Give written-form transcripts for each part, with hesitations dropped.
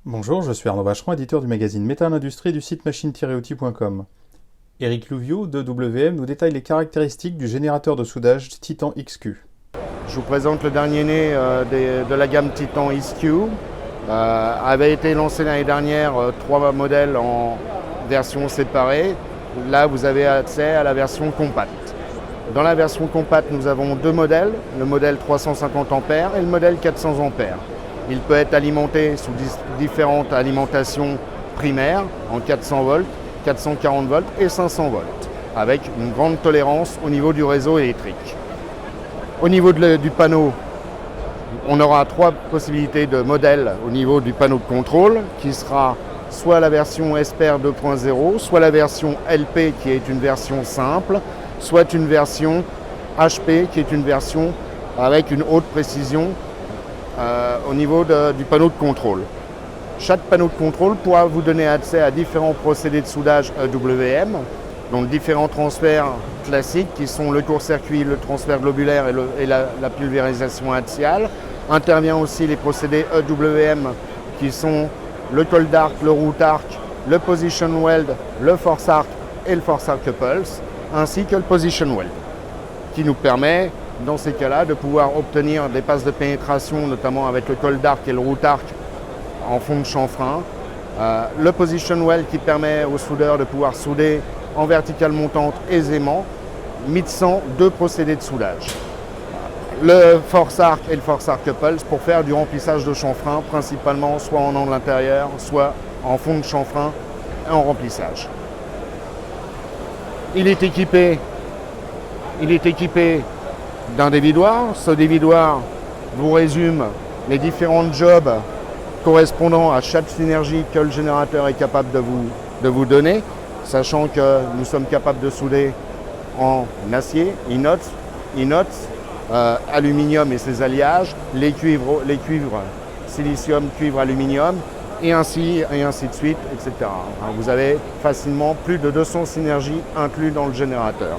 Bonjour, je suis Arnaud Vacheron, éditeur du magazine Métal Industrie du site machine-outil.com. Éric Louviot de WM nous détaille les caractéristiques du générateur de soudage Titan XQ. Je vous présente le dernier né de la gamme Titan XQ. Avait été lancé l'année dernière 3 modèles en version séparée. Là, vous avez accès à la version compacte. Dans la version compacte, nous avons 2 modèles, le modèle 350 A et le modèle 400 A. Il peut être alimenté sous différentes alimentations primaires en 400 volts, 440 volts et 500 volts, avec une grande tolérance au niveau du réseau électrique. Au niveau du panneau, on aura 3 possibilités de modèles au niveau du panneau de contrôle, qui sera soit la version Esper 2.0, soit la version LP qui est une version simple, soit une version HP qui est une version avec une haute précision au niveau du panneau de contrôle. Chaque panneau de contrôle pourra vous donner accès à différents procédés de soudage EWM, donc différents transferts classiques qui sont le court-circuit, le transfert globulaire et la pulvérisation axiale. Intervient aussi les procédés EWM qui sont le cold arc, le root arc, le position weld, le force arc et le force arc pulse, ainsi que le position weld, qui nous permet dans ces cas-là de pouvoir obtenir des passes de pénétration, notamment avec le cold arc et le root arc en fond de chanfrein. Le position weld qui permet aux soudeurs de pouvoir souder en verticale montante aisément, mixant 2 procédés de soudage. Le force arc et le force arc pulse pour faire du remplissage de chanfrein, principalement soit en angle intérieur, soit en fond de chanfrein et en remplissage. Il est équipé d'un dévidoir. Ce dévidoir vous résume les différents jobs correspondant à chaque synergie que le générateur est capable de vous donner, sachant que nous sommes capables de souder en acier, inox, aluminium et ses alliages, les cuivres, silicium, cuivre, aluminium, et ainsi de suite, etc. Vous avez facilement plus de 200 synergies inclus dans le générateur.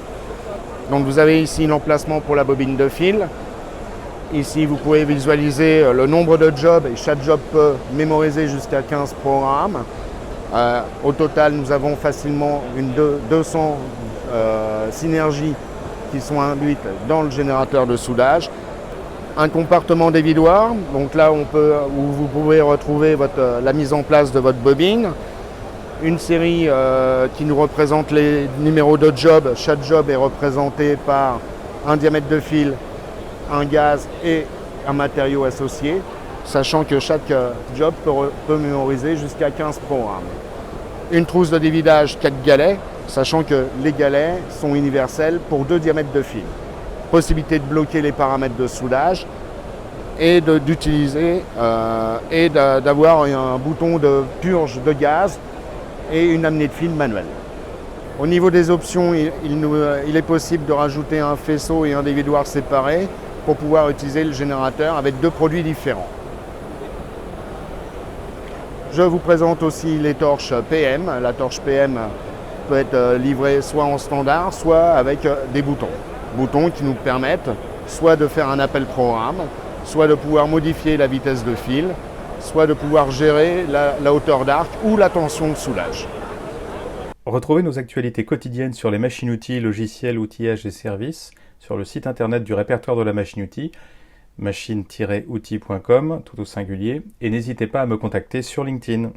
Donc vous avez ici l'emplacement pour la bobine de fil. Ici, vous pouvez visualiser le nombre de jobs et chaque job peut mémoriser jusqu'à 15 programmes. Au total, nous avons facilement 200 synergies qui sont induites dans le générateur de soudage. Un compartiment dévidoir, donc là où vous pouvez retrouver la mise en place de votre bobine. Une série qui nous représente les numéros de job. Chaque job est représenté par un diamètre de fil, un gaz et un matériau associé, sachant que chaque job peut mémoriser jusqu'à 15 programmes. Une trousse de dévidage 4 galets, sachant que les galets sont universels pour 2 diamètres de fil. Possibilité de bloquer les paramètres de soudage et d'utiliser et d'avoir un bouton de purge de gaz et une amenée de fil manuelle. Au niveau des options, il est possible de rajouter un faisceau et un dévidoir séparés pour pouvoir utiliser le générateur avec 2 produits différents. Je vous présente aussi les torches PM. La torche PM peut être livrée soit en standard, soit avec des boutons. Boutons qui nous permettent soit de faire un appel programme, soit de pouvoir modifier la vitesse de fil, soit de pouvoir gérer la hauteur d'arc ou la tension de soudage. Retrouvez nos actualités quotidiennes sur les machines-outils, logiciels, outillages et services sur le site internet du répertoire de la machine-outil, machine-outil.com, tout au singulier, et n'hésitez pas à me contacter sur LinkedIn.